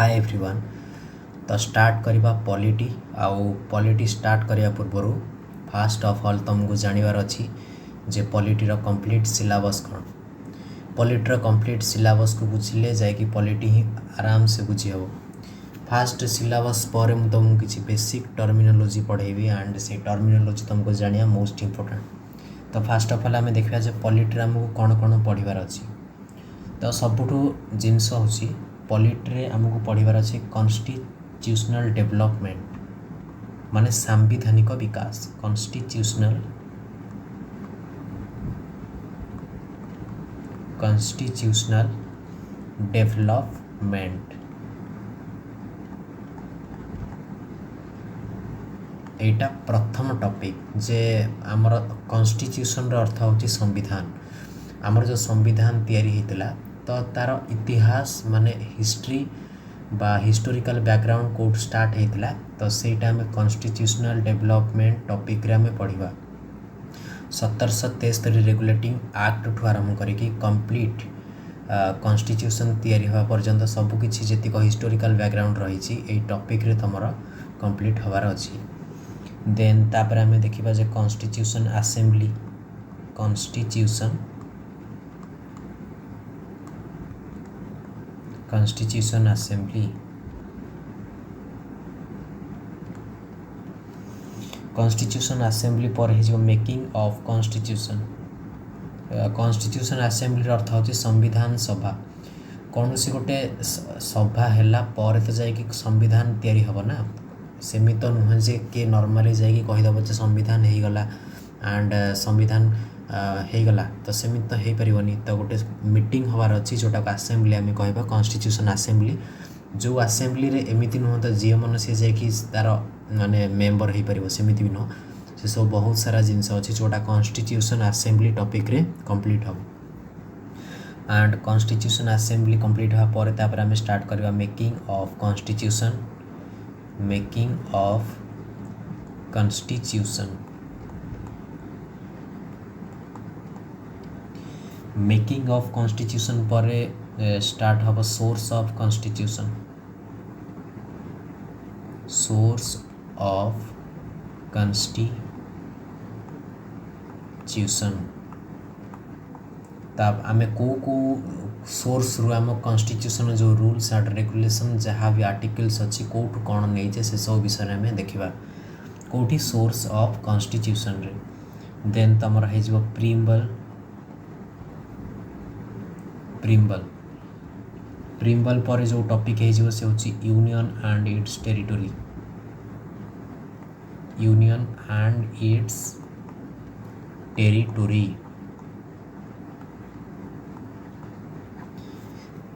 Hi everyone. तो start करवा polity आउ पॉलिटी स्टार्ट करिया पूर्व फास्ट ऑफ ऑल तुमको जानिबार अछि जे पॉलिटीर कंप्लीट सिलेबस कौन। पॉलिटीर कंप्लीट सिलेबस को बुझिले जायकि पॉलिटी ही आराम से बुझी हे। फास्ट सिलेबस पर मु तुमको किसी बेसिक टर्मिनोलॉजी पढ़ेबी एंड से टर्मिनोलॉजी तुमको जानिया मोस्ट इंपोर्टेंट। तो फास्ट ऑफ ऑल आम देखा जे पॉलिटी आमको कौन कौन पढ़ार अच्छी। तो सबुठू जिनस हूँ पॉलिटी आमको पढ़ार अच्छे कॉन्स्टिट्यूशनल डेवलपमेंट माने सांविधानिक विकास। कॉन्स्टिट्यूशनल डेवलपमेंट एटा प्रथम टॉपिक जे आमर कॉन्स्टिट्यूशन अर्थ हूँ संविधान। आमर जो संविधान तैयारी होता तो तार इतिहास माने हिस्ट्री बा हिस्टोरिकल बैकग्राउंड कोड स्टार्ट होता तो सेटा आम कॉन्स्टिट्यूशनल डेवलपमेंट टॉपिक रे आम पढ़ा। 1773 रेगुलेटिंग एक्ट ठू आरंभ करिकी कंप्लीट कॉन्स्टिट्यूशन तैयारी होगा पर्यंत सबकिछि जेतिक हिस्टोरिकल बैकग्राउंड रही टॉपिक रे तमर कंप्लीट होबार अच्छी। देन तापर आम देखा जे कॉन्स्टिट्यूशन असेंबली कॉन्स्टिट्यूशन असेंबली पर है जो making of constitution. Constitution assembly अर्थ होची संविधान सभा। कौन सी गोटे सभा हैला पर तो जाइए संविधान तैयारी हब ना। सेमी तो नुह जे किए नॉर्मली जाइए कहीदेव जे संविधान हो गला एंड संविधान हो गला तो सेमी तो हो पारनी। तो गोटे मीटिंग हबार अच्छी जोटा आसेम्बली आम कह कॉन्स्टिट्यूशन असेंबली। जो आसेम्बली रे एमती नुह तो जी मन सी जाकि तार माने मेम्बर हो पार सेमती भी नुह से सब बहुत सारा जिनस अच्छी जोटा कॉन्स्टिट्यूशन असेंबली टॉपिक रे कंप्लीट हम। एंड कॉन्स्टिट्यूशन असेंबली कंप्लीट होगा पर तापर आम स्टार्ट करवा making of constitution. Making of constitution पर स्टार्ट हम सोर्स ऑफ कॉन्स्टिट्यूशन। तब आम को सोर्स रु आम कॉन्स्टिट्यूशन जो रूल्स एंड रेगुलेशन जहाँ भी आर्टिकल्स अच्छी कौटू कौन नहीं से सब विषय में देखा कौटी सोर्स ऑफ कॉन्स्टिट्यूशन रे। देन तमर हो प्रिम्बल पर जो टॉपिक है से होची यूनियन एंड इट्स टेरिटोरी।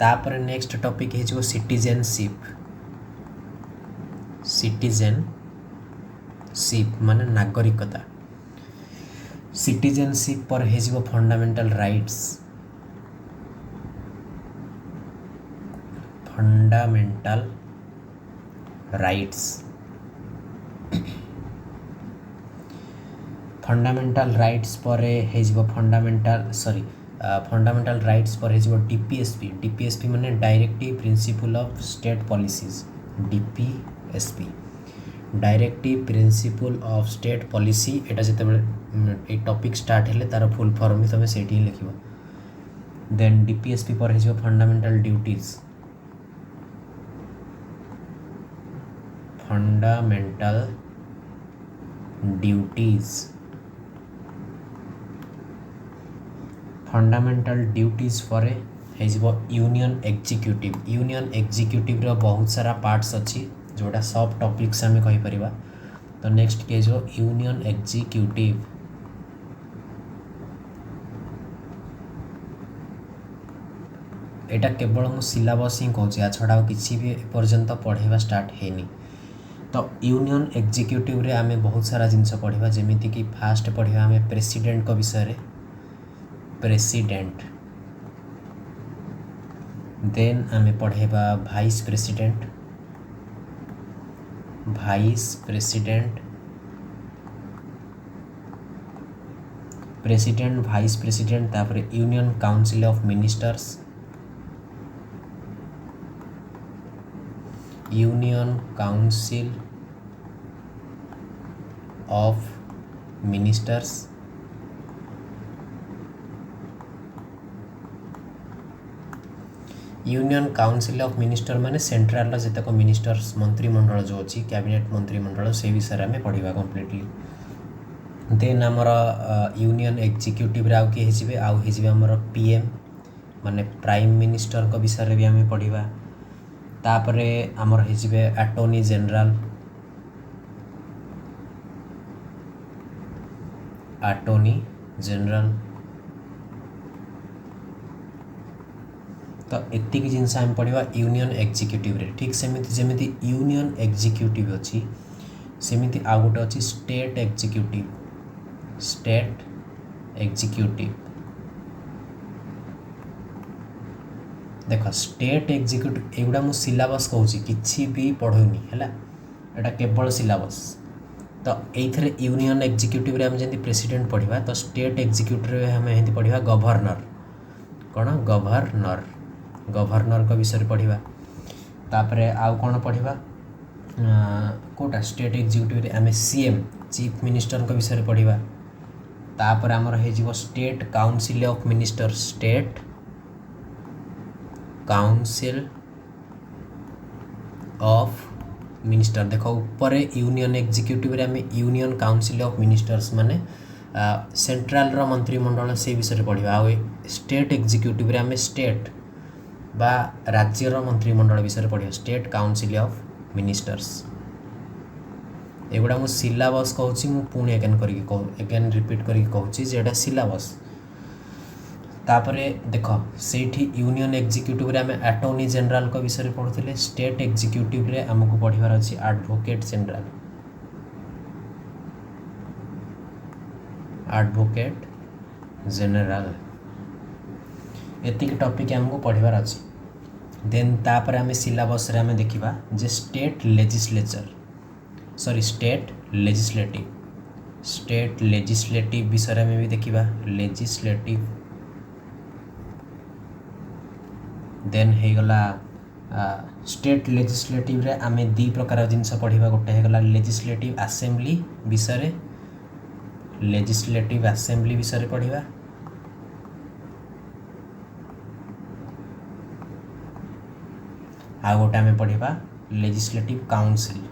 तापर नेक्स्ट टॉपिक है सिटीजनशिप माने नागरिकता। सिटीजनशिप पर है फंडामेंटल राइट्स पर है फंडामेंटल राइट्स पर है डीपीएसपी माने directive principle of state policies. Directive principle of state policy एटा जिते टॉपिक स्टार्ट हेले तार फुल फॉर्म भी तुम से लिख। देन डीपीएसपी पर है फंडामेंटल ड्यूटीज पर है यूनियन एग्जीक्यूटिव रो बहुत सारा पार्ट्स अच्छी जोटा सब टॉपिक्स आम कहीपर। तो नेक्स्ट के जो यूनियन एग्जीक्यूटिव एटा केवल मु सिलेबस ही कहूँ या छड़ा किसी भी पर्यंत पढ़ेवा स्टार्ट है। तो यूनियन एग्जीक्यूटिव रे आमे बहुत सारा जिनस पढ़ा जमीती कि फास्ट पढ़ा आम प्रेसिडेंट को विषय रे देन आम पढ़ेबा भाइस प्रेसिडेंट भाइस प्रेसिडेंट तापर union council of ministers union council of ministers union council of minister माने सेंट्रल जितक मिनिस्टर्स मंत्रिमंडल जो अच्छी कैबिनेट मंत्रिमंडल से विषय में पढ़ा कम्प्लीटली देन आमर यूनियन एग्जीक्यूटिव आउ किए हो आमर पीएम माने प्राइम मिनिस्टर को विषय भी आम पढ़ा तापरे आमर हो अटॉर्नी जनरल तो एतिक जिनस आम पढ़ा यूनियन एग्जीक्यूटिव रे ठीक सेमिति जेमिति यूनियन एग्जीक्यूटिव अच्छी सेमिति आउ गोटे अच्छी स्टेट एग्जीक्यूटिव देख स्टेट एग्जीक्यूटिव एगुड़ा मु सिलेबस कहूँ किसी भी पढ़ौनी है एटा केवल सिलेबस तो ये यूनियन एग्जीक्यूटिव रे हम जमी प्रेसिडेंट पढ़ा तो स्टेट एग्जीक्यूटिव हम हिंदी पढ़ा गवर्नर कौन गवर्नर का विषय पढ़ा तापरे आउ कौन पढ़ा कोटा स्टेट एग्जीक्यूटिव रे आम सीएम चीफ मिनिस्टर का विषय पढ़ा तापर आमर हो state council of minister state council of minister देख ऊपर यूनियन एग्जीक्यूटिव रे आम यूनियन काउंसिल ऑफ मिनिस्टर्स माने सेंट्रल रो मंत्रिमंडल से विषय पढ़ा आ स्टेट एग्जीक्यूटिव रे आम स्टेट बा राज्यर मंत्रिमंडल विषय पढ़ा स्टेट काउंसिल ऑफ मिनिस्टर्स एगुड़ा मु सिलेबस कहूँ मु पुणी एगेन रिपीट करके कहूँ जे एटा सिलेबस तापरे देख सेठी यूनियन एग्जीक्यूटिव रे आम अटॉर्नी जनरल को विषय पढ़ुଥିଲେ स्टेट एग्जीक्यूटिव रे आमको पढ़िबार अछि एडवोकेट जनरल एतिक टॉपिक आमको पढ़िबार अछि देन तापर आम सिलेबस रे आम देखिबा जे स्टेट लेजिस्लेटिव विषय में भी देखिबा लेजिस्लेटिव देन हेगला स्टेट लेजिस्लेटिव रे आम दी प्रकार जिनस पढ़ा गोटे हेगला लेजिस्लेटिव असेंबली विषय पढ़ा आ गोटे आम पढ़ा लेजिस्लेटिव काउंसिल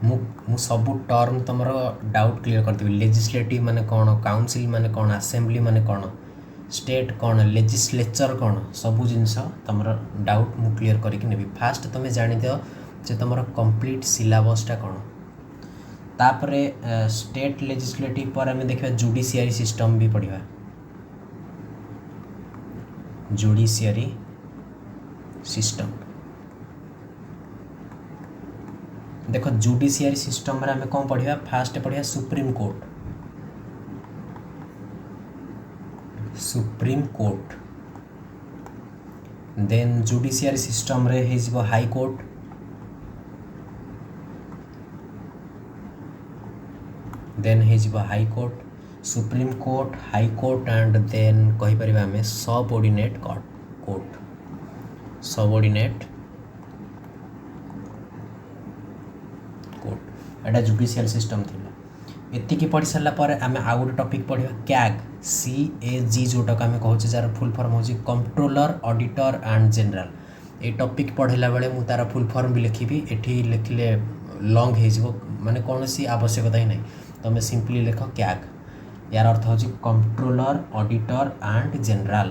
मु सबू टर्म तुम डाउट क्लियर करदेवी लेजिस्लेटिव माने कौन काउंसिल माने कौन असेंबली माने कौन स्टेट कौन लेजिस्लेचर कौन सबू जिनस तुम डाउट मु क्लियर करके नेबी फास्ट तुम जानी दियो जे तुम कंप्लीट सिलेबसटा कौन तापरे स्टेट लेजिस्लेटिव पर आम देखा जुडिशियरी सिस्टम भी पढ़ा जुडिशियरी सिस्टम देख जुडिशियरी सिस्टम रे आम कौन पढ़ा फास्ट पढ़ा supreme court then judiciary system रे हो हाई कोर्ट देन हो high court supreme court high court and then कहि परिबा आम सबऑर्डिनेट कोर्ट एटा जुडिशियल सिस्टम थिला एतिकी पढ़ी सारा पर आम आउ गोटे टॉपिक पढ़ा कैग CAG जोटा आम कहूँ जार फुल फॉर्म हो कंट्रोलर ऑडिटर एंड जनरल ये टॉपिक पढ़ला बेले मु तार फुल फॉर्म भी लिखी एठी लिखले लॉन्ग हो माने कौन सी आवश्यकता ही नहीं तुम सिंपली लिख कैग यार अर्थ हो कंट्रोलर ऑडिटर एंड जनरल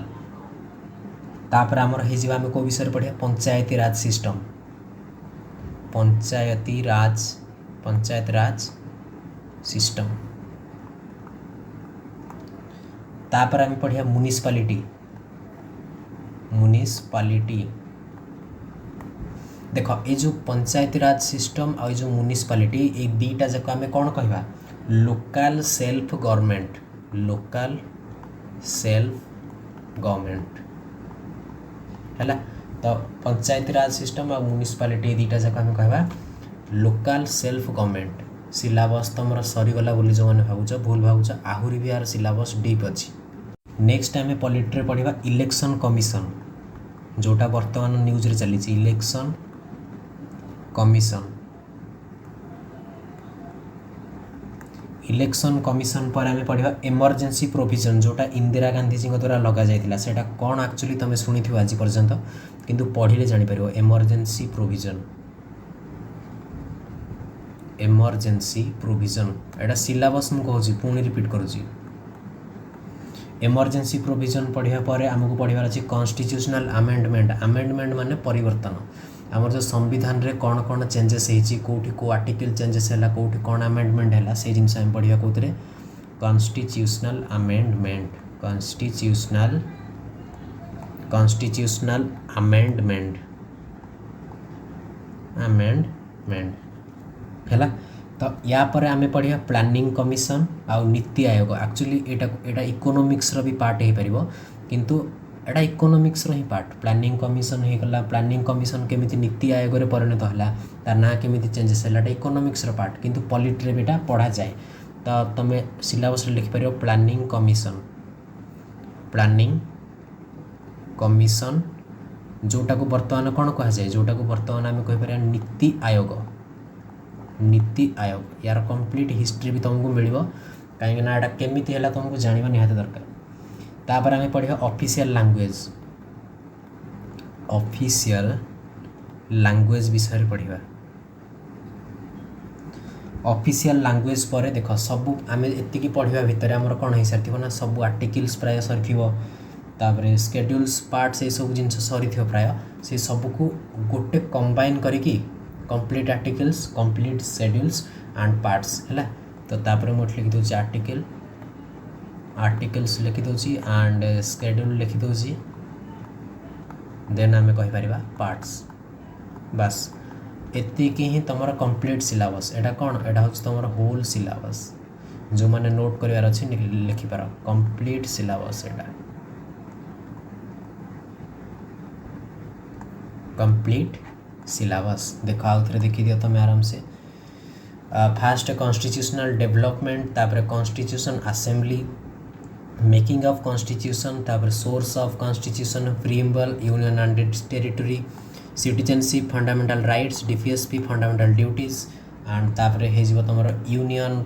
तापर आमर हो आम को विषय पढ़ा पंचायती राज सिस्टम तापर आम पढ़ा म्युनिसिपालिटी देख ये जो पंचायती राज सिस्टम और जो म्युनिसिपालिटी ये दीटा जाक आम कौन कहवा लोकल सेल्फ गवर्नमेंट है तो पंचायती राज सिस्टम और म्युनिसिपालिटी दीटा जाक आम कहवा लोकल सेल्फ गवर्नमेंट सिलेबस तुम सरीगला बोली जो मैंने भावुच भूल भावुच आहरी भी यार सिलेबस डीप अच्छी नेक्स्ट आम पॉलिटी पढ़ा इलेक्शन कमिशन जोटा बर्तमान न्यूज रे चली इलेक्शन कमिशन। इलेक्शन कमिशन पर आम पढ़ा इमरजेंसी प्रोविजन जोटा इंदिरा गांधी जी द्वारा लगा जाइथिला सेटा कौन एक्चुअली तुम शुणी आज पर्यंत किंतु पढ़िले जापर इमरजेंसी प्रोविजन। इमरजेंसी प्रोविजन एटा सिलेबस मु कहूँ पुणी रिपीट करुँची। इमरजेंसी प्रोविजन पढ़िया पर आमको पढ़ार अच्छी कॉन्स्टिट्यूशनल अमेंडमेंट। अमेंडमेंट माने परिवर्तन आमर जो संविधान रे कौन कौन चेंजेस होती कौटी को आर्टिकल चेंजेस है कौटी कौन अमेंडमेंट है से जिन आम पढ़ा कौन कॉन्स्टिट्यूशनल अमेंडमेंट। कॉन्स्टिट्यूशनल अमेंडमेंट है। तो या पर आम पढ़ा प्लानिंग कमिशन आउ नीति आयोग। एक्चुअली एटा इकोनोमिक्स भी पार्ट हो पार किंतु एटा इकोनोमिक्स ही पार्ट। प्लानिंग कमिशन हो गला प्लानिंग कमिशन केमिति नीति आयोग रे परिणत होला तार ना केमिति चेंजेस है इकोनोमिक्स पार्ट किंतु पॉलिटी रे बेटा पढ़ा जाए। तो तुम सिलेबस रे लिखि पार प्लानिंग कमिशन जोटा को बर्तमान कौन कह जाए जोटा को बर्तमान आम कह पार नीति आयोग। यार कंप्लीट हिस्ट्री भी तुमको मिल कहीं एटा केमिति है तुमको जाना निहाती दरकार। तापर आम पढ़ा ऑफिशियल लैंग्वेज विषय पढ़ा। ऑफिशियल लैंग्वेज पर देख सब आम एति पढ़ा भितर आमर कौन हो सारी ना सब आर्टिकल्स प्राय सरी स्केड्यूल्स पार्ट से सब जिन सरी प्राय से सबको गोटे कंबाइन करिकी complete articles complete schedules and parts है। तो तापर मुझे लिखि दूसरी आर्टिकल्स लिखि दूसरी एंड शेड्यूल लिखि दूसरी देन आम कहीपर पार्ट्स। बस एतिकी ही तुम कंप्लीट सिलेबस। एटा कौन एटा हूँ तुम होल सिलेबस जो मैंने नोट करार अच्छे लिखिपार कंप्लीट सिलेबस। एटा कंप्लीट सिलेबस देख आउ थे देखी दियो तुम आराम से। फास्ट कॉन्स्टिट्यूशनल डेवलपमेंट तापर constitution assembly making of constitution तापर source of constitution preamble union and territory citizenship fundamental rights DPSP fundamental duties and तापर हो तुम यूनियन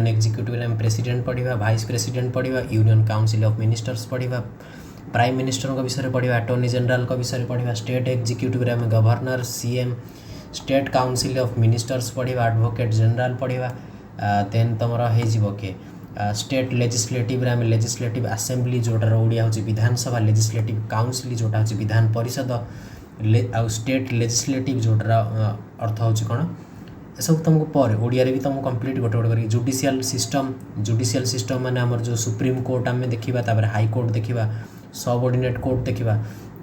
एग्जीक्यूटिव प्रेसिडेंट पढ़ा वाइस प्रेसिडेंट पढ़ा यूनियन काउंसिल ऑफ मिनिस्टर्स पढ़ा prime minister विषय पढ़ा अटॉर्नी जनरल विषय पढ़ा स्टेट एग्जीक्यूटिव रे governor CM state council of ministers पढ़ा एडवोकेट जनरल पढ़ा देन तुम हो किए स्टेट लेजिस्लेटिव रे लेजिस्लेटिव असेंबली जोटार ओडिया हूँ विधानसभा लेजिस्लेटिव काउंसिल जोटा हूँ विधान परिषद आउ स्टेट लेजिस्लेटिव जोटार अर्थ हूँ कौन सब तुमको पर ओडिया भी तुमको कंप्लीट गोटे गोटे कर जुडिशियल सिस्टम माने आमर जो सुप्रीम कोर्ट आम देखा हाई कोर्ट देखा सबऑर्डिनेट कोर्ट देखा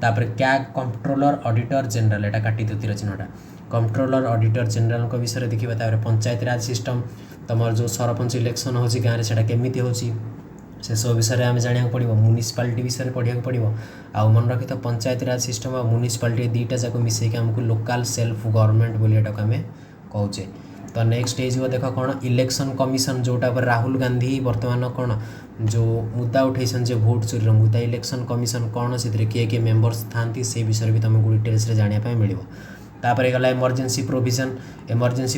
तापर क्या कंट्रोलर ऑडिटर जनरल एटा काटी द्वितीय चिन्हटा कंट्रोलर ऑडिटर जनरल विषय देखा तापर पंचायत राज सिस्टम तुम जो सरपंच इलेक्शन हो गाँव में केमिति हो से सब विषय आम जाना पड़ो म्यूनिसिपालिटी विषय पढ़ा पड़ो आउ मन रखी तो पंचायत राज सिस्टम और म्यूनिसिपालिटी दुईटा जाक मिसेक आमको लोकल सेल्फ गवर्नमेंट बोली आम कहे। तो नेक्स्ट हो देख कौन इलेक्शन कमिशन जोटा पर राहुल गांधी वर्तमान कौन जो मुद्दा उठे जे भोट चोरी मुद्दा इलेक्शन कमिशन कौन से किए मेंबर्स था से विषय भी तुमको डिटेल्स जानापी मिल। तापर गला इमरजेंसी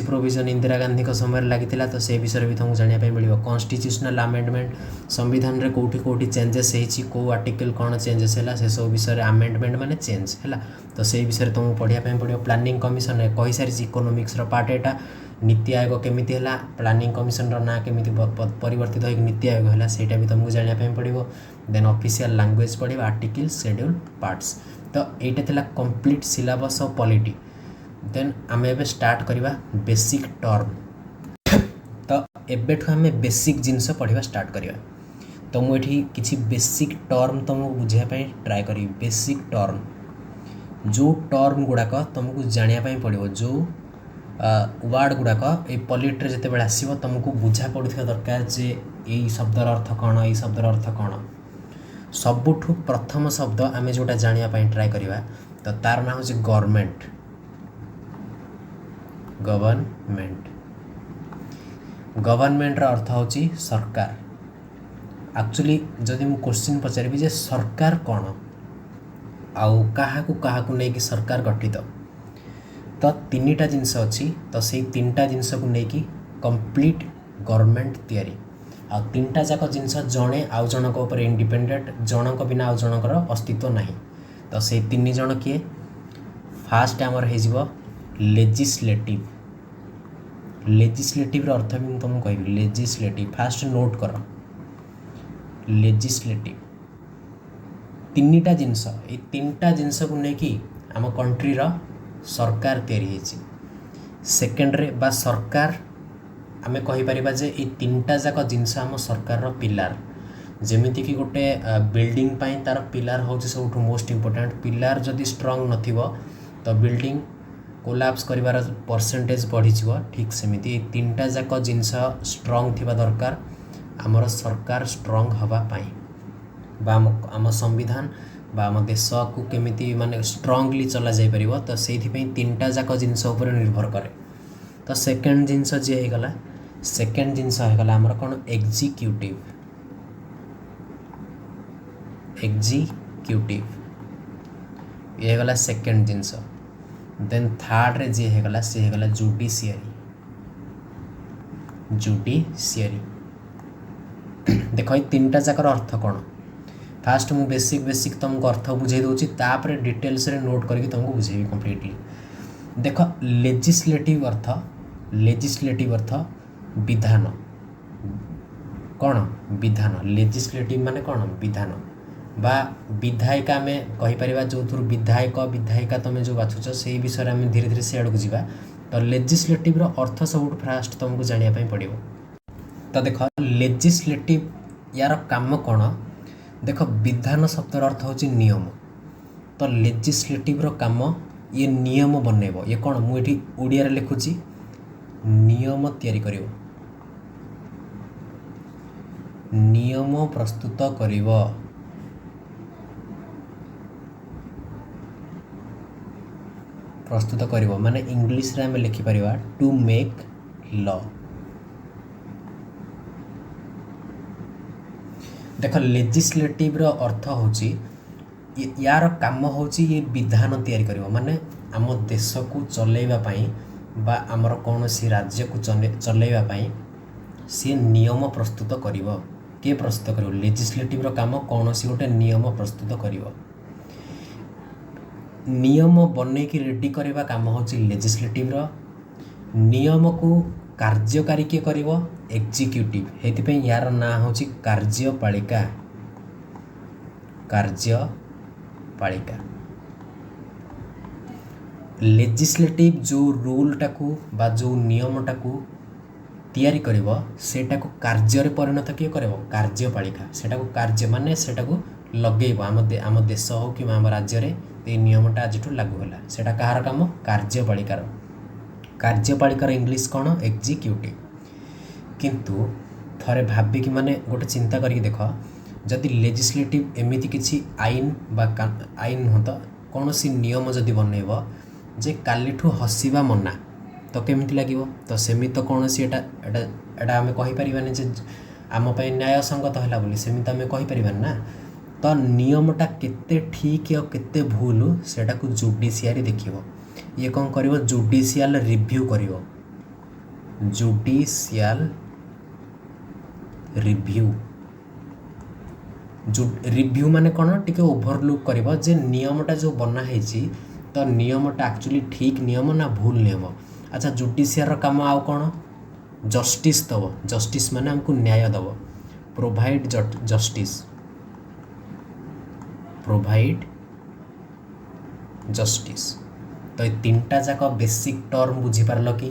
प्रोविजन इंदिरा गांधी समय लगी तो से विषय भी तुमको जानापी मिल। कॉन्स्टिट्यूशनल अमेंडमेंट संविधान रे कोठी कोठी चेंजेस होती कौ आर्टिकल कौन चेंजेस है से सब विषय अमेंडमेंट माने चेंज है तो से विषय तुमको पढ़ाई पड़ो। प्लानिंग कमिशन कही सारी इकोनोमिक्स पार्ट एटा नीति आयोग केमिति है प्लानिंग कमिशन ना केमिति परिवर्तित हो नीति आयोग है सेटा भी तुमको जानापी पड़ो। देन ऑफिशियल लैंग्वेज पढ़ा आर्टिकल शेड्यूल पार्ट्स। तो यहाँ थिला complete syllabus of polity. Then आम ए स्टार्ट करवा बेसिक टर्म। तो एबेठु आम बेसिक जिनस पढ़ा स्टार्ट करवा। तो मुझे किसी बेसिक टर्म तुमको बुझापी ट्राए करी। बेसिक टर्म जो टर्म गुड़ाक तुमको जानापी पड़ो जो वार्ड गुड़ाक ये पॉलिटी जिते बड़े आसो तुमको बुझा पड़ुवा दरकार जे यही शब्दर अर्थ कौन यही शब्दर अर्थ कौन। सबुठु प्रथम शब्द आम जोटा जानापी ट्राए करवा तो तार ना हूँ गवर्नमेंट। गवर्नमेंट रा अर्थ हूँ सरकार एक्चुअली जदि मु क्वेश्चन पचारि जे सरकार कौन आउ काहाकू नहीं कि सरकार गठित तो तीनटा जिनस अच्छी तो से तीनटा जिनस को लेकिन कंप्लीट गवर्नमेंट तैयारी आ तीनटा जाक जिनस जड़े आउ जनक उपर इंडिपेंडेंट जनक बिना आउ जनकर अस्तित्व नहीं तो से तीन जन किए फास्ट आमर हो लेजिस्लेटिव लेजिस्लेटिव अर्थ भी मुझे तुमको कहबी लेजिस्लेटिव फास्ट नोट कर लेजिस्लेटिव तीनटा जिनस ये तीनटा जिनस को लेकिन आम कंट्री सरकार तैयारी सेकेंड्रे बा सरकार आम कहीपर जे ये तीनटा जाक जिनस आम सरकार पिलार जमीती कि गोटे बिल्डिंग तार पिलार हूँ सब मोस्ट इम्पोर्टेंट पिलार जदि स्ट्रंग नथिबो तो बिल्डिंग कोलाप्स करिवार परसेंटेज बढ़ी ठीक सेमिति तीनटा जाक जिनस स्ट्रंग थिबा दरकार आमर सरकार स्ट्रंग हवा पाई बा आम संविधान बा आम देश को केमिति माने स्ट्रंगली चला जाई परिबो तो सेइथिपई तीनटा जाक जिनस उपर निर्भर करे तो सेकेंड जिनस जे हेगला सेकेंड जिनस हेगला आमर कोन एग्जीक्यूटिव ये हेगला सेकेंड जिनस देन थर्ड रे जे हेगला से हेगला जुडिशियरी देखो ये तीनटा जाकर अर्थ कौन फास्ट मु बेसिक तुमको अर्थ बुझे दूची तापर डिटेल्स रे नोट करके तुमको बुझेबी कंप्लीटली देख लेजिस्लेटिव अर्थ विधान कौन विधान लेजिस्लेटिव माने कौन विधान बा विधायिका में कहीपर जो थ्रु विधायक विधायिका तुम जो बाछुच से विषय में धीरे धीरे से आड़ को जीवा तो लेजिस्लेटिव अर्थ सब फास्ट तुमको जानापी पड़ो तो देख लेजिस्लेटिव यार काम कौन देख विधान शब्दर अर्थ हूँ नियम तो लेजिस्लेटिव काम ये नियम बनइब ये कौन मुझे ओडिया रे लिखुची नियम तैयारी करिवो नियम प्रस्तुत करिवो माने इंग्लिश रे हमें लिखि परिवा टू मेक लॉ देख लेजिस्लेटिव रो अर्थ होची यार काम होची ये विधान तैयारी करिवो माने आम देश को चलेबा पई बा आमर कौनसी राज्य को चलेबा पई सी नियम प्रस्तुत करिवो के प्रस्तुत करिवो लेजिस्लेटिव रो काम कौनसी गोटे नियम प्रस्तुत करिवो नियम बने की रेडी करवा काम होची लेजिस्लेटिव रो नियम को कार्यकारी के करिवो एग्जीक्यूटिव हेति यार ना होची कार्यपालिका लेजिस्लेटिव जो रूल टाकू बा जो नियम टाकू तैयारी करिवो सेटा को कार्य रे परिणत किए करिवो कार्यपालिका सेटा को कार्य माने सेटा को लगेइबो आम देश हो कि आम राज्य रे ये नियमटा आज लागू होला सेटा कहार काम कार्यपालिकार इंग्लिश कौन एग्जीक्यूटिव किंतु थरे भाबी कि माने गोटे चिंता करके देख जदि लेजिस्लेटिव एमिति किछि आईन बा आईन नुह तो कौन सी नियम जदि बनइब जे कालीठू हसिबा मना तो केमिति लागिवो तो सेमिति तो कौन सी एटा आमे कहि परिबानी जे आम पय न्याय संगत होला बोली सेमिति आमे कहि परिबानी ना तो नियमटा केते ठीक और केते भूल सेटा को जुडिशियरी देखिवो ये कौन करिवो जुडिशियल रिव्यू करिवो जुडिशियल रिव्यू माने कौन टिके ओभरलुक करिवो जे नियमटा जो बना हेची तो नियमटा एक्चुअली ठीक नियम ना भूल नियम अच्छा जुडिशियर काम आउ कौन जस्टिस दब जस्टिस माने हमको न्याय दब प्रोवाइड जस्टिस तो ये तीनटा जाक बेसिक टर्म बुझीपार कि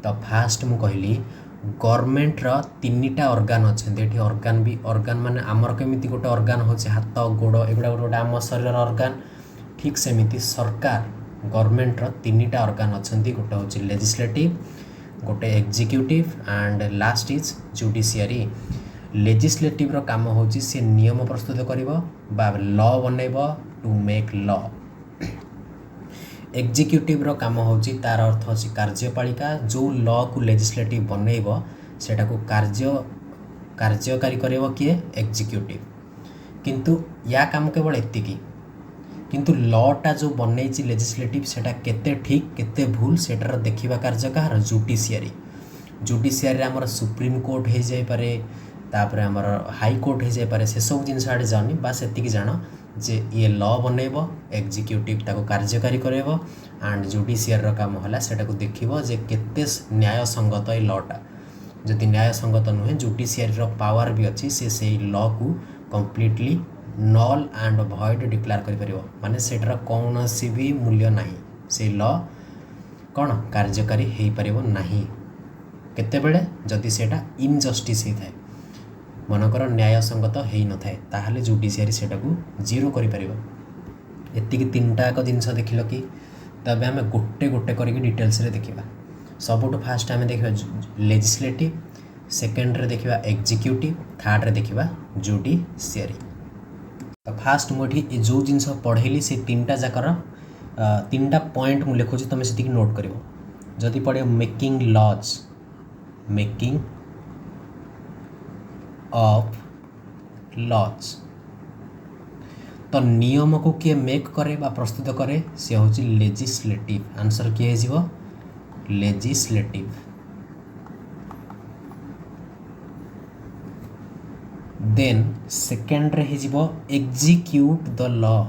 तो फास्ट मु कहली गवर्नमेंट रो तीनटा ऑर्गन अच्छे ये ऑर्गन भी ऑर्गन माने आमर केमिति गोटे ऑर्गन होचे हाथ गोड़ एगुड़ा गोटे आम शरीर ऑर्गन ठीक सेमिति सरकार गवर्नमेंट रो तीनटा ऑर्गन अच्छे गोटे होचे लेजिस्लेटिव गोटे executive and last is judiciary legislative रो काम होची से नियम प्रस्तुत करिवो बा लॉ बनइबो टू मेक लॉ एग्जीक्यूटिव रो काम होची तार अर्थ होची कार्यपालिका जो लॉ को लेजिस्लेटिव बनइबो सेटा को कार्य कार्यकारी करेब किए एग्जीक्यूटिव। किंतु या काम केवल एतिकी, किंतु लटा जो बनई लेजिस्लेटिव सेटा केते ठीक केते भूल सेटार देखिबा कार्य कहार जुडिशियरी। जुडिशियरी आमर सुप्रीम कोर्ट हो जाई पारे, तापर आमर हाई कोर्ट हो जाई पारे, से सब जिनस आड़े जानी बास एतिकी जान जे ये लॉ बनइब एग्जीक्यूटिव ताको कार्यकारी करेब एंड जुडिशियरी काम होला सेटा को देखिबो जे केते न्याय संगत ए लॉटा। जदि न्याय संगत नुहे जुडिशियरी पावर भी अच्छी से लॉ को कंप्लीटली नल एंड भॉइड डिक्लेयर कर परिबो, माने सेटार कौन सी भी मूल्य नाही, से लॉ कौन कार्यकारी हो पारिबो नाही केते बेले जदि सेटा इनजस्टिस होता है, मनकर न्याय संगत हो न थाए, ताहले जुडिशियरी सेटा को जीरो करि परिबो। एतिकी तीनटा एक जिनस देखिल कि तबे आम गोटे गोटे करके डिटेल्स रे देखिबा। सबुठ फास्ट आम देखा लेजिस्लेटिव, सेकेंड रे देखिबा एग्जीक्यूटिव, थर्ड रे देखिबा जुडिशियरी। तो फास्ट मुझे जो जिनस पढ़ेली से तीनटा जाकर तीनटा पॉइंट मु लिखुची, तुम से नोट कर जदि पढ़े making laws, making of laws, तो नियम को किए मेक करे बा प्रस्तुत करे से हूँ लेजिस्लेटिव। आंसर किए हो लेजिस्लेटिव। देन सेकेंड रे हो execute the law,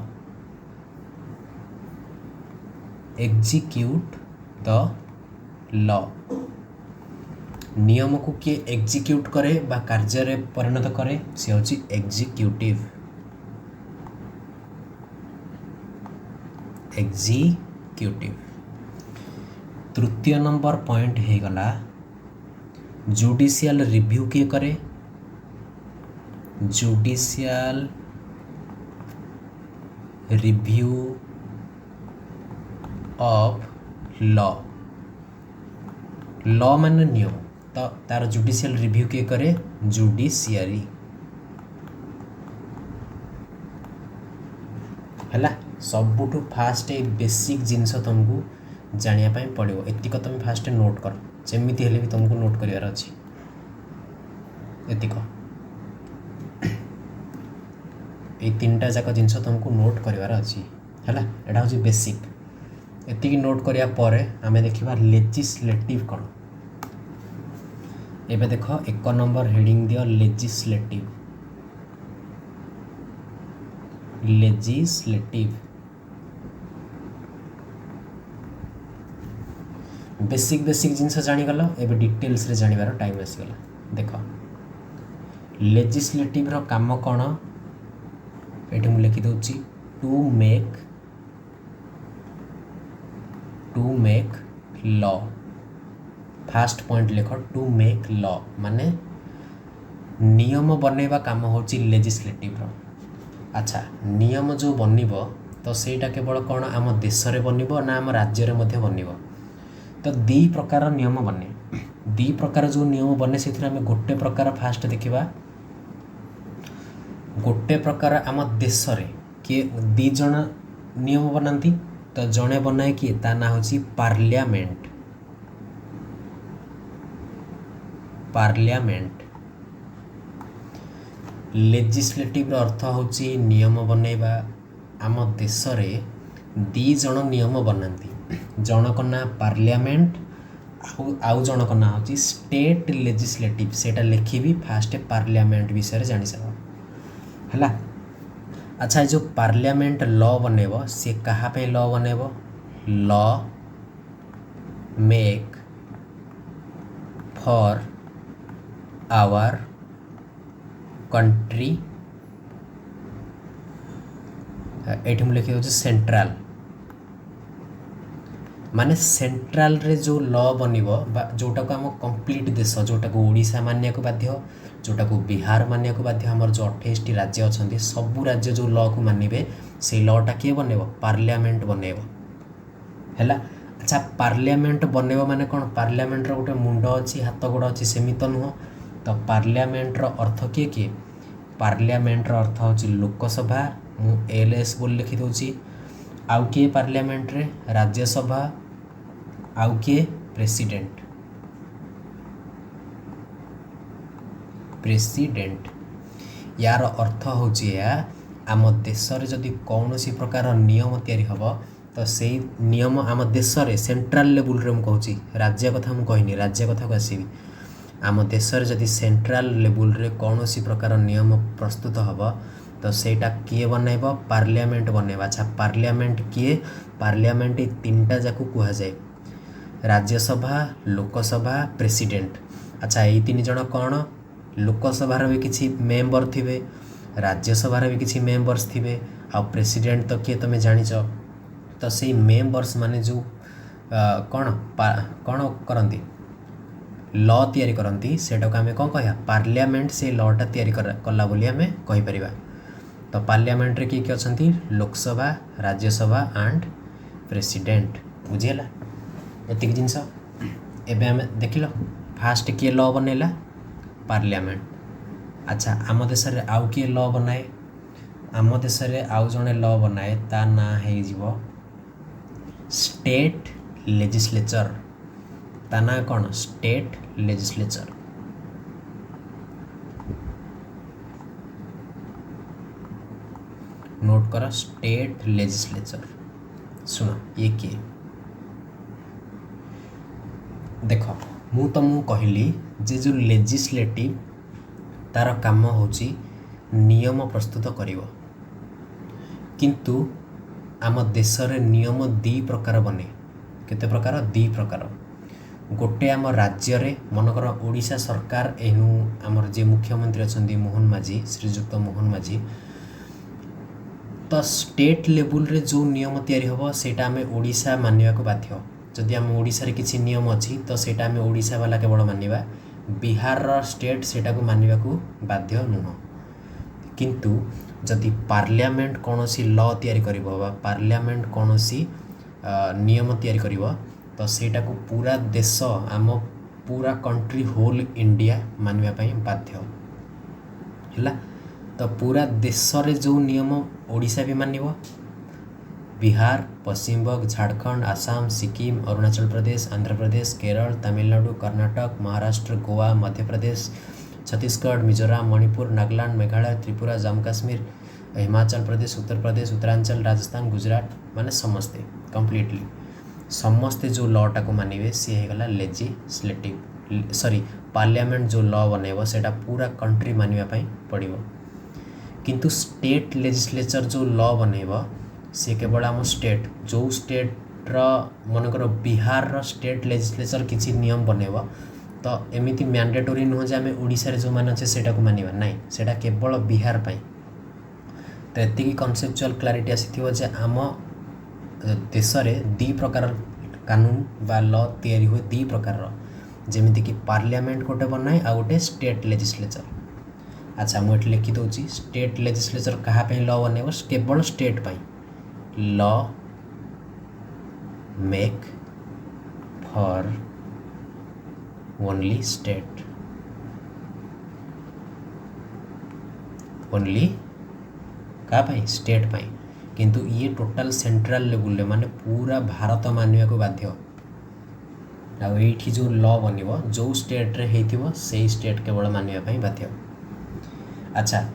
execute the law, नियम को किए एग्जीक्यूट करे बा कार्य रे परिणत करे से हूँ एग्जीक्यूटिव, एग्जीक्यूटिव। तृतीय नंबर पॉइंट हो गला जुडिशियल रिव्यू किए करे, judicial review of law, law मान नियम, तो तार जुडिशियल रिव्यू किए करे जुडिशियरी है। सबुठ फास्ट ए बेसिक जिनस तुमको जानापी पड़ो, एतिक तुम फास्ट नोट कर, जमीती हेले भी तुमको नोट करार अच्छी एतिक। ये तीनटा जाक जिनस तुमको नोट करार अच्छी है, यहाँ हूँ बेसिक। एतिक नोट करिया परे आमे देखिबा लेजिस्लेटिव कौन। एबे देख एक नंबर हेडिंग दियो लेजिस्लेटिव, लेजिस्लेटिव बेसिक बेसिक जिनस जानीगल। एबे डिटेल्स रे जानिबार टाइम आसीगला। देख लेजिस्लेटिव रो काम कौन, ये मुझे लिखी दूची to make law. First point लिख टू मेक लॉ, माने नियम बनैबा काम होची लेजिस्लेटिव रो। अच्छा नियम जो बनइबो तो सेटा केवल कौन आम देश रे बनइबो ना आम राज्य रे मध्य बनइबो, तो दी प्रकार नियम बने। दी प्रकार जो नियम बने से आम गोटे प्रकार फास्ट देखिबा, गोटे प्रकार आम देश रे किए दी जण नियम बनाती, तो जड़े बनाए किए ता ना होची पार्लियामेंट, पार्लियामेंट। लेजिस्लेटिव अर्थ होची नियम बनैबा। आम देश रे दी जण नियम बनाती, जनक ना पार्लियामेंट आउ जनक ना होची स्टेट लेजिस्लेटिव। सेटा लिखी फास्ट पार्लियामेंट विषय जानी सब है। अच्छा जो पार्लियामेंट लॉ बनैब सी कहाँ पे लॉ बनैब, law make for our country, ये मुझे लिखी दूसरी सेंट्रल, माने सेंट्रल रे जो लॉ बनइब जोटा को आम कंप्लीट देश, जोटा को ओडिशा मानिया को बाध्य, जोटा को बिहार मानिया को बाध्य, आमर जो 28टी राज्य अच्छा सबू राज्य जो लॉ को मानवे से लॉटा किए बनइब, पार्लियामेंट बनइब है। अच्छा पार्लियामेंट बनइब माने कौन, पार्लियामेंट रो गोटे मुंड अच्छी हाथ गोड़ अच्छी सेमित नुह। तो पार्लियामेंट रो अर्थ किए किए, पार्लियामेंट रो अर्थ होची लोकसभा, मु एलएस बोल लिखी दूची। आउ किए पार्लियामेंट रे राज्यसभा, आउ किए प्रेसिडेंट। प्रेसिडेंट। यार अर्थ होची या आम देश रे जदि कौनसी प्रकार नियम तैयारी हबो तो से नियम आम देश रे सेंट्रल लेवल रे कहूँ राज्य कथा मुझे कहनी राज्य कथा को आसबि आम देश रे जदि सेंट्रल लेवल रे कौनसी प्रकार नियम प्रस्तुत हबो तो सेटा किए बनैब पार्लियामेंट बनैब। अच्छा पार्लियामेंट किए पार्लियामेंट तीनटा जाक कह जाए राज्यसभा लोकसभा प्रेसिडेंट। अच्छा ये तीन जन कौन लोकसभार भी किसी मेंबर थे राज्यसभार भी किसी मेंबर्स थे आ प्रेसिडेंट तो किए तुम्हें जानिच तो से मेंबर्स माने जो कौन कौन करती लॉ तैयारी करती सेटा को आम कौन कह पार्लियामेंट से लॉटा तैयारी कला बोली आम कहीपर। तो पार्लियामेंट रे किए किए अच्छा लोकसभा राज्यसभा एंड प्रेसिडेंट बुझीगला एतिक जिनस एबे आम देख फास्ट किए लॉ बनैला पार्लियामेंट। अच्छा आम देश रे आउ किए लॉ बनाए आम देश रे आउ जड़े लॉ बनाए ता ना हो स्टेट लेजिस्लेचर ता ना कौन स्टेट लेजिस्लेचर। नोट कर स्टेट लेजिस्लेचर। सुनो ये किए देख मु तुमको कहली जे जो लेजिस्लेटिव तार काम होची नियम प्रस्तुत करिवो किंतु आम देश रे नियम दी प्रकार बने केते प्रकार दी प्रकार गोटे आम राज्य रे मनकर ओडिशा सरकार एनु आमर जे मुख्यमंत्री अच्छा मोहन माझी श्रीजुक्त मोहन माझी तो स्टेट लेवल रे जो नियम तैयारी होबो सेटा आम ओडिशा मानिबा को बाध्य। जदि आम ओडिशा रे किछि नियम अछि तो सेटा आम ओडिशा वाला केवल मानिबा बिहार रो स्टेट सेटा को मानिबा को बाध्य नुह। किंतु जदि पार्लियामेंट कौनसी लॉ तैयारी करिवो बा पार्लियामेंट कौनसी नियम तैयारी करिवो तो सेटा को पूरा देश आम पूरा कंट्री होल इंडिया मानिबा पई बाध्य हैला। तो पूरा देश रे जो नियम ओडिशा भी मानिबो बिहार पश्चिमबंग झारखंड आसाम सिक्किम अरुणाचल प्रदेश आंध्र प्रदेश केरल तमिलनाडु कर्नाटक महाराष्ट्र गोवा मध्य प्रदेश छत्तीसगढ़ मिजोरम मणिपुर नागालैंड मेघालय त्रिपुरा जम्मू काश्मीर हिमाचल प्रदेश उत्तर प्रदेश उत्तरांचल राजस्थान गुजरात माने समस्ते कंप्लीटली समस्ते जो लॉटा को मानिबे सी होगला लेजिस्लेटिव सॉरी पार्लियामेंट जो लॉ बनैब सेटा पूरा कंट्री मानिबा पई पड़िबो। किंतु स्टेट लेजिस्लेचर जो लॉ बनैब सी केवल आम स्टेट जो स्टेट मनकर बिहार रो स्टेट लेजिस्लेचर किसी नियम बनैब तो एमिति मैंडेटोरी नुह जे आम ओडिशा रे जो मान अच्छे सेटा को मानिबा नहीं सेटा केवल बिहार पई। तो एतिकी कनसेप्चुअल क्लारिटी आसीथिबो जे आम देश रे दी प्रकार कानून बा लॉ तैयारी हुए दी प्रकार जेमिति कि पार्लियामेंट गोटे बनाए आ गोटे स्टेट लेजिस्लेचर। अच्छा मुझे लिखि दूची स्टेट लेजिस्लेचर कहा पे लॉ बनैब केवल स्टेट पई law make for only state only क्या पाई स्टेट पाई किंतु ये टोटल सेंट्रल लेवल माने पूरा भारत मानिबा को बाध्य। आठी जो लॉ बनिबो जो स्टेट रे हेतिबो से स्टेट केवल मानिबा पई बाध्य। अच्छा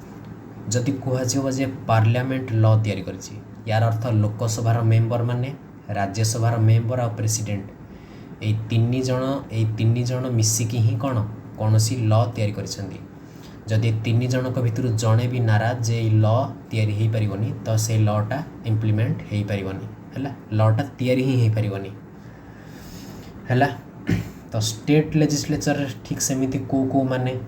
जदि कह जे पार्लियामेंट लॉ तैयारी करछि यार अर्थ लोकसभार मेंबर माने राज्यसभार मेंबर आ प्रेसिडेंट ए तीन जन मिसिकी ही कौन सी लॉ तैयारी करिसेंती। जदि तीन जनक भितर जड़े भी नाराज जे लॉ तैयारी हो पारिबनी तो से लॉटा इम्प्लीमेंट हो पारिबनी हैला लॉटा तैयारी ही हो पारिबनी हैला। तो स्टेट लेजिस्लेचर ठीक सेमिति को माने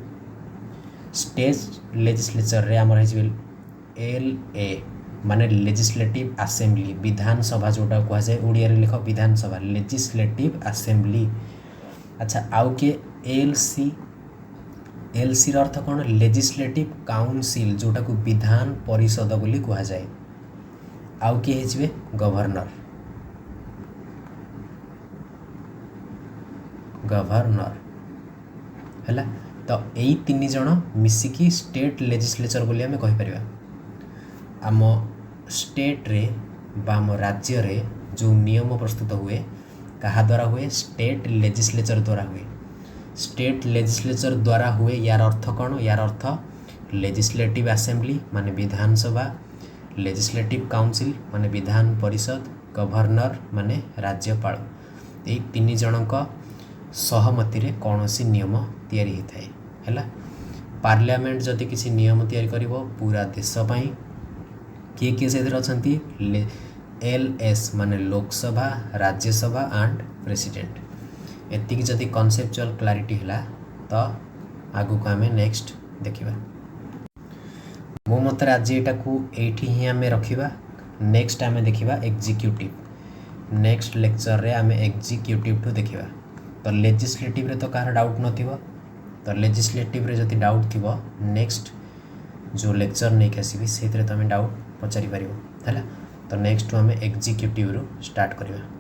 स्टेट लेजिस्लेचर रे हमर एल ए माने लेजिस्लेटिव असेंबली विधानसभा जोटा कह जाए ओडिया रे लिख विधानसभा लेजिस्लेटिव असेंबली। अच्छा आउ के एल सी अर्थ कौन लेजिस्लेटिव काउंसिल जोटा को विधान परिषद बोली कह जाए। आउ किए हे गवर्नर हैला। तो यही तीन जन मिसिकी स्टेट लेजिस्लेचर बोली आम कहीपर। आम स्टेट रे बा आम राज्य रे जो नियम प्रस्तुत हुए कहा द्वारा हुए स्टेट लेजिस्लेचर द्वारा हुए। स्टेट लेजिस्लेचर द्वारा हुए यार अर्थ कौन यार अर्थ लेजिस्लेटिव असेंबली माने विधानसभा लेजिस्लेटिव काउंसिल माने विधान परिषद गवर्नर माने राज्यपाल ये तीन जनक सहमति रे कौनसी नियम तैयारी होता है पार्लियामेंट जदि किसी नियम तैयारी करिवो पूरा देश पाई किए से अच्छा LS माने लोकसभा राज्यसभा एंड प्रेसिडेंट एतिक जदि कॉन्सेप्चुअल क्लैरिटी है तो आगु को आम नेक्स्ट देखा मो मत आज ये ही आम रखा नेक्स्ट आम देखा एग्जीक्यूटिव नेक्स्ट लेक्चर रे आम एग्जीक्यूटिव ठू देखा तो लेजिस्लेटिव रे तो कहार डाउट नथिबो तो लेजिस्लेटिव रे जदि डाउट थी नेक्स्ट जो लेक्चर नहीं आसबि से तुम डाउट पचारि पार है तो नेक्स्ट आम एग्जीक्यूटिव रू स्टार्ट करवा।